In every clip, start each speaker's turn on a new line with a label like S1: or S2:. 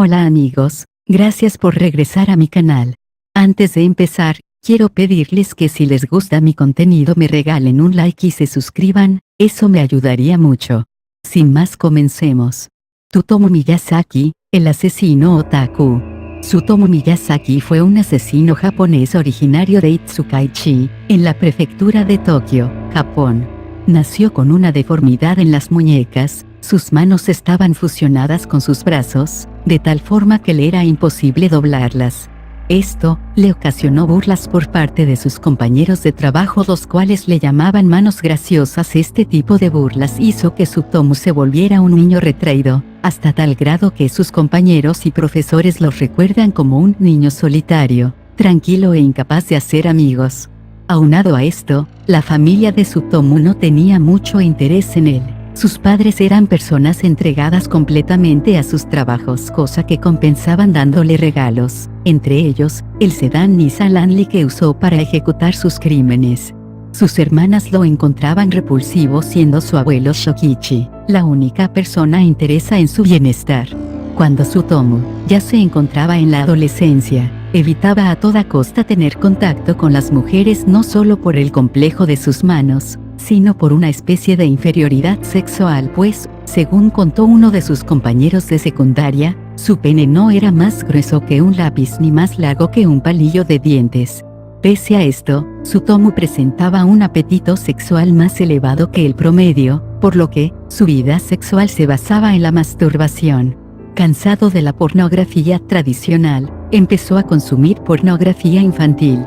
S1: Hola amigos, gracias por regresar a mi canal. Antes de empezar, quiero pedirles que si les gusta mi contenido me regalen un like y se suscriban, eso me ayudaría mucho. Sin más, comencemos. Tsutomu Miyazaki, el asesino otaku. Tsutomu Miyazaki fue un asesino japonés originario de Itsukaichi, en la prefectura de Tokio, Japón. Nació con una deformidad en las muñecas, sus manos estaban fusionadas con sus brazos, de tal forma que le era imposible doblarlas. Esto le ocasionó burlas por parte de sus compañeros de trabajo, los cuales le llamaban manos graciosas. Este tipo de burlas hizo que Tsutomu se volviera un niño retraído, hasta tal grado que sus compañeros y profesores lo recuerdan como un niño solitario, tranquilo e incapaz de hacer amigos. Aunado a esto, la familia de Tsutomu no tenía mucho interés en él. Sus padres eran personas entregadas completamente a sus trabajos, cosa que compensaban dándole regalos, entre ellos, el sedán Nissan Langley que usó para ejecutar sus crímenes. Sus hermanas lo encontraban repulsivo, siendo su abuelo Shokichi la única persona interesada en su bienestar. Cuando Tsutomu ya se encontraba en la adolescencia, evitaba a toda costa tener contacto con las mujeres, no solo por el complejo de sus manos, sino por una especie de inferioridad sexual, pues, según contó uno de sus compañeros de secundaria, su pene no era más grueso que un lápiz ni más largo que un palillo de dientes. Pese a esto, Tsutomu presentaba un apetito sexual más elevado que el promedio, por lo que, su vida sexual se basaba en la masturbación. Cansado de la pornografía tradicional, empezó a consumir pornografía infantil.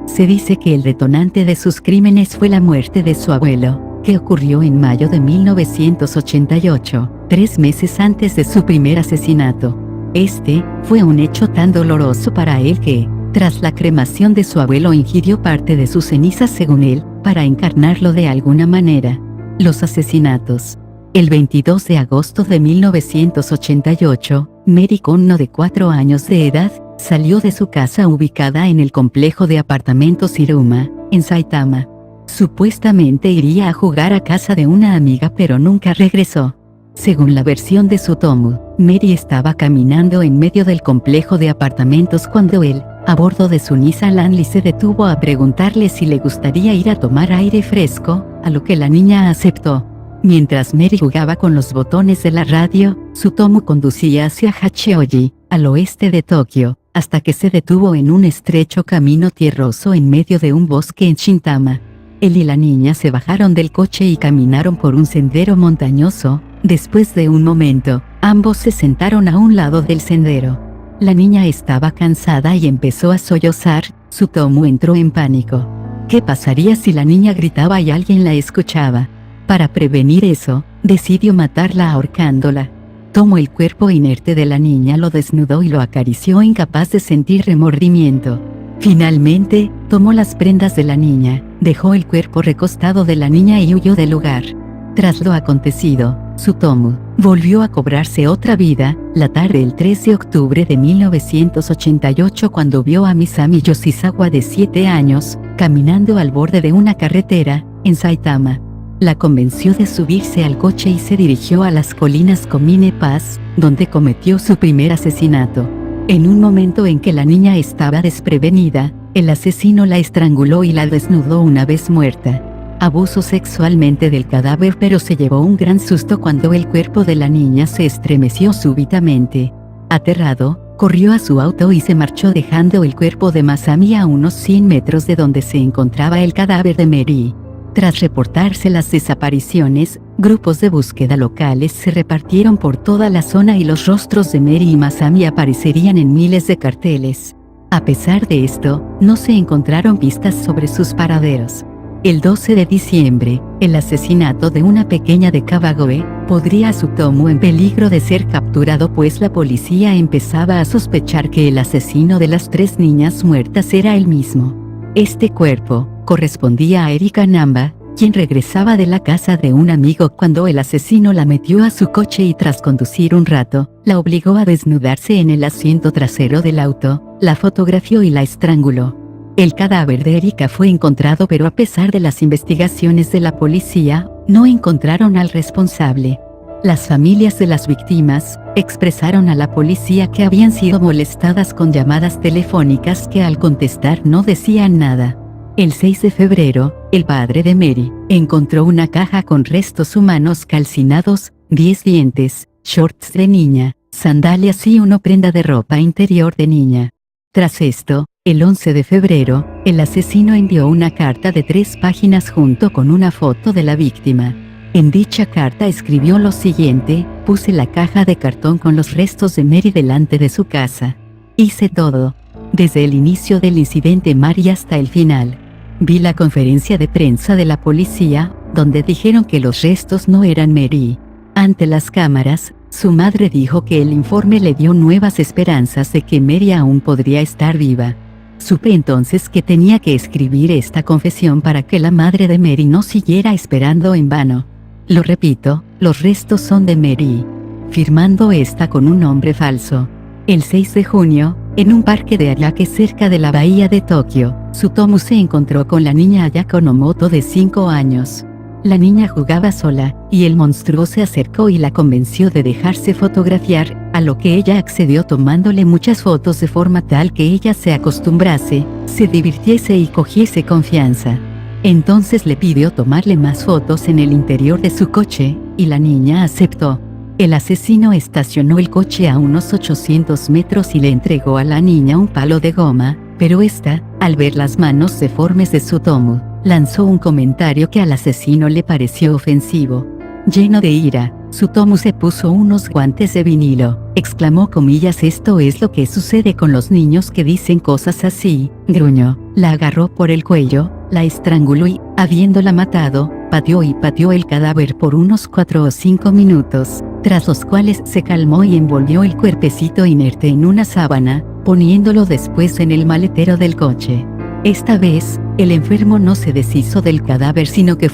S1: Se dice que el detonante de sus crímenes fue la muerte de su abuelo, que ocurrió en mayo de 1988, 3 meses antes de su primer asesinato. Este fue un hecho tan doloroso para él que, tras la cremación de su abuelo, ingirió parte de sus cenizas, según él, para encarnarlo de alguna manera. Los asesinatos. El 22 de agosto de 1988, Mary Kono, de 4 años de edad, salió de su casa ubicada en el complejo de apartamentos Iruma, en Saitama. Supuestamente iría a jugar a casa de una amiga, pero nunca regresó. Según la versión de Tsutomu, Mary estaba caminando en medio del complejo de apartamentos cuando él, a bordo de su Nissan Langley, se detuvo a preguntarle si le gustaría ir a tomar aire fresco, a lo que la niña aceptó. Mientras Mary jugaba con los botones de la radio, Tsutomu conducía hacia Hachioji, al oeste de Tokio, hasta que se detuvo en un estrecho camino tierroso en medio de un bosque en Shintama. Él y la niña se bajaron del coche y caminaron por un sendero montañoso. Después de un momento, ambos se sentaron a un lado del sendero. La niña estaba cansada y empezó a sollozar. Tsutomu entró en pánico. ¿Qué pasaría si la niña gritaba y alguien la escuchaba? Para prevenir eso, decidió matarla ahorcándola. Tomó el cuerpo inerte de la niña, lo desnudó y lo acarició, incapaz de sentir remordimiento. Finalmente, tomó las prendas de la niña, dejó el cuerpo recostado de la niña y huyó del lugar. Tras lo acontecido, Tsutomu volvió a cobrarse otra vida, la tarde del 3 de octubre de 1988, cuando vio a Misami Yoshizawa, de 7 años, caminando al borde de una carretera, en Saitama. La convenció de subirse al coche y se dirigió a las colinas Komine Pass, donde cometió su primer asesinato. En un momento en que la niña estaba desprevenida, el asesino la estranguló y la desnudó una vez muerta. Abusó sexualmente del cadáver, pero se llevó un gran susto cuando el cuerpo de la niña se estremeció súbitamente. Aterrado, corrió a su auto y se marchó, dejando el cuerpo de Masami a unos 100 metros de donde se encontraba el cadáver de Mary. Tras reportarse las desapariciones, grupos de búsqueda locales se repartieron por toda la zona y los rostros de Mary y Masami aparecerían en miles de carteles. A pesar de esto, no se encontraron pistas sobre sus paraderos. El 12 de diciembre, el asesinato de una pequeña de Kawagoe podría a Tsutomu en peligro de ser capturado, pues la policía empezaba a sospechar que el asesino de las 3 niñas muertas era él mismo. Este cuerpo correspondía a Erika Namba, quien regresaba de la casa de un amigo cuando el asesino la metió a su coche y, tras conducir un rato, la obligó a desnudarse en el asiento trasero del auto, la fotografió y la estranguló. El cadáver de Erika fue encontrado, pero a pesar de las investigaciones de la policía, no encontraron al responsable. Las familias de las víctimas expresaron a la policía que habían sido molestadas con llamadas telefónicas que al contestar no decían nada. El 6 de febrero, el padre de Mary encontró una caja con restos humanos calcinados, 10 dientes, shorts de niña, sandalias y una prenda de ropa interior de niña. Tras esto, el 11 de febrero, el asesino envió una carta de 3 páginas junto con una foto de la víctima. En dicha carta escribió lo siguiente: puse la caja de cartón con los restos de Mary delante de su casa. Hice todo. Desde el inicio del incidente Mary hasta el final. Vi la conferencia de prensa de la policía, donde dijeron que los restos no eran Mary. Ante las cámaras, su madre dijo que el informe le dio nuevas esperanzas de que Mary aún podría estar viva. Supe entonces que tenía que escribir esta confesión para que la madre de Mary no siguiera esperando en vano. Lo repito, los restos son de Mary. Firmando esta con un nombre falso. El 6 de junio, en un parque de Ayake cerca de la bahía de Tokio, Tsutomu se encontró con la niña Ayako Nomoto de 5 años. La niña jugaba sola, y el monstruo se acercó y la convenció de dejarse fotografiar, a lo que ella accedió tomándole muchas fotos de forma tal que ella se acostumbrase, se divirtiese y cogiese confianza. Entonces le pidió tomarle más fotos en el interior de su coche, y la niña aceptó. El asesino estacionó el coche a unos 800 metros y le entregó a la niña un palo de goma, pero esta, al ver las manos deformes de Tsutomu, lanzó un comentario que al asesino le pareció ofensivo. Lleno de ira, Tsutomu se puso unos guantes de vinilo, exclamó comillas: esto es lo que sucede con los niños que dicen cosas así, gruñó, la agarró por el cuello, la estranguló y, habiéndola matado, pateó el cadáver por unos 4 o 5 minutos, tras los cuales se calmó y envolvió el cuerpecito inerte en una sábana, poniéndolo después en el maletero del coche. Esta vez, el enfermo no se deshizo del cadáver sino que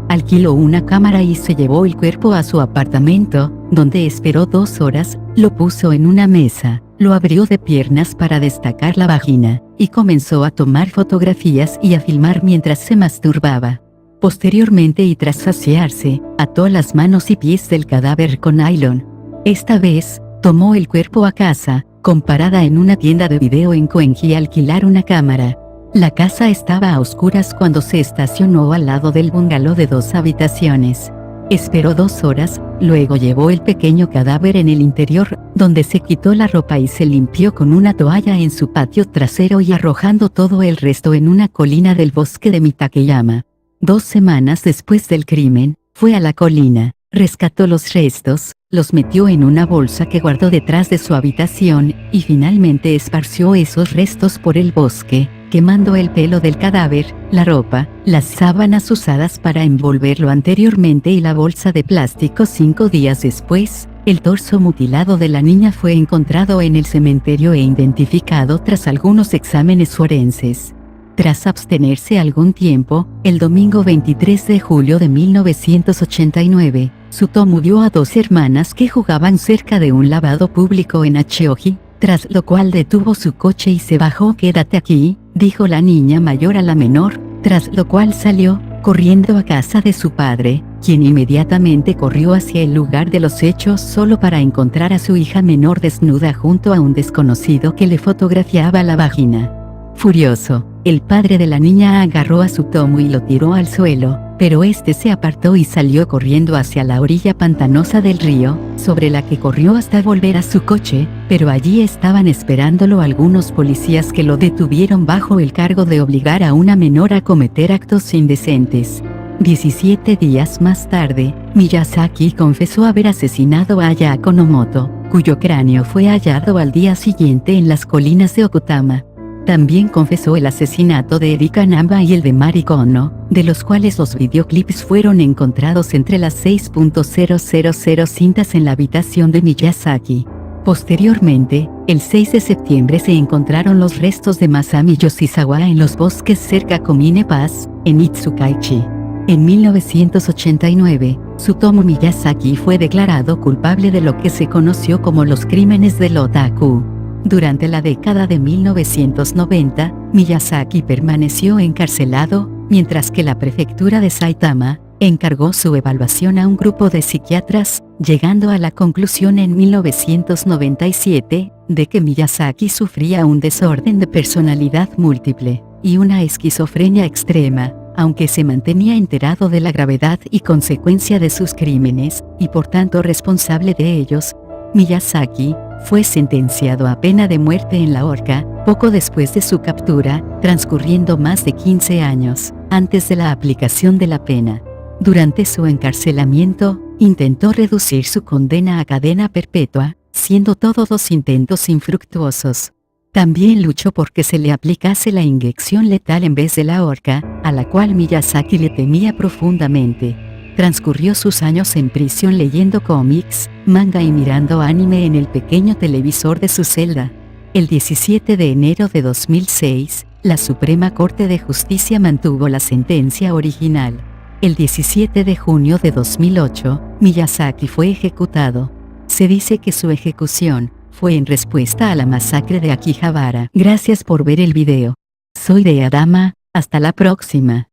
S1: alquiló una cámara y se llevó el cuerpo a su apartamento, donde esperó 2 horas, lo puso en una mesa, lo abrió de piernas para destacar la vagina, y comenzó a tomar fotografías y a filmar mientras se masturbaba. Posteriormente y tras saciarse, ató las manos y pies del cadáver con nylon. Esta vez, tomó el cuerpo a casa, comparada en una tienda de video en Koenji y alquilar una cámara. La casa estaba a oscuras cuando se estacionó al lado del bungalow de 2 habitaciones. Esperó 2 horas, luego llevó el pequeño cadáver en el interior, donde se quitó la ropa y se limpió con una toalla en su patio trasero y arrojando todo el resto en una colina del bosque de Mitakeyama. 2 semanas después del crimen, fue a la colina, rescató los restos, los metió en una bolsa que guardó detrás de su habitación, y finalmente esparció esos restos por el bosque, quemando el pelo del cadáver, la ropa, las sábanas usadas para envolverlo anteriormente y la bolsa de plástico. 5 días después, el torso mutilado de la niña fue encontrado en el cementerio e identificado tras algunos exámenes forenses. Tras abstenerse algún tiempo, el domingo 23 de julio de 1989, Tsutomu vio a 2 hermanas que jugaban cerca de un lavado público en Hachioji, tras lo cual detuvo su coche y se bajó. «Quédate aquí», dijo la niña mayor a la menor, tras lo cual salió, corriendo a casa de su padre, quien inmediatamente corrió hacia el lugar de los hechos solo para encontrar a su hija menor desnuda junto a un desconocido que le fotografiaba la vagina. Furioso, el padre de la niña agarró a Tsutomu y lo tiró al suelo, pero este se apartó y salió corriendo hacia la orilla pantanosa del río, sobre la que corrió hasta volver a su coche, pero allí estaban esperándolo algunos policías que lo detuvieron bajo el cargo de obligar a una menor a cometer actos indecentes. 17 días más tarde, Miyazaki confesó haber asesinado a Ayako Nomoto, cuyo cráneo fue hallado al día siguiente en las colinas de Okutama. También confesó el asesinato de Erika Namba y el de Mari Kono, de los cuales los videoclips fueron encontrados entre las 6.000 cintas en la habitación de Miyazaki. Posteriormente, el 6 de septiembre se encontraron los restos de Masami Yoshizawa en los bosques cerca Komine Pass, en Itsukaichi. En 1989, Tsutomu Miyazaki fue declarado culpable de lo que se conoció como los crímenes del otaku. Durante la década de 1990, Miyazaki permaneció encarcelado, mientras que la prefectura de Saitama, Encargó su evaluación a un grupo de psiquiatras, llegando a la conclusión en 1997 de que Miyazaki sufría un desorden de personalidad múltiple y una esquizofrenia extrema, aunque se mantenía enterado de la gravedad y consecuencia de sus crímenes, y por tanto responsable de ellos. Miyazaki fue sentenciado a pena de muerte en la horca, poco después de su captura, transcurriendo más de 15 años antes de la aplicación de la pena. Durante su encarcelamiento, intentó reducir su condena a cadena perpetua, siendo todos los intentos infructuosos. También luchó porque se le aplicase la inyección letal en vez de la horca, a la cual Miyazaki le temía profundamente. Transcurrió sus años en prisión leyendo cómics, manga y mirando anime en el pequeño televisor de su celda. El 17 de enero de 2006, la Suprema Corte de Justicia mantuvo la sentencia original. El 17 de junio de 2008, Miyazaki fue ejecutado. Se dice que su ejecución fue en respuesta a la masacre de Akihabara. Gracias por ver el video. Soy Deadama, hasta la próxima.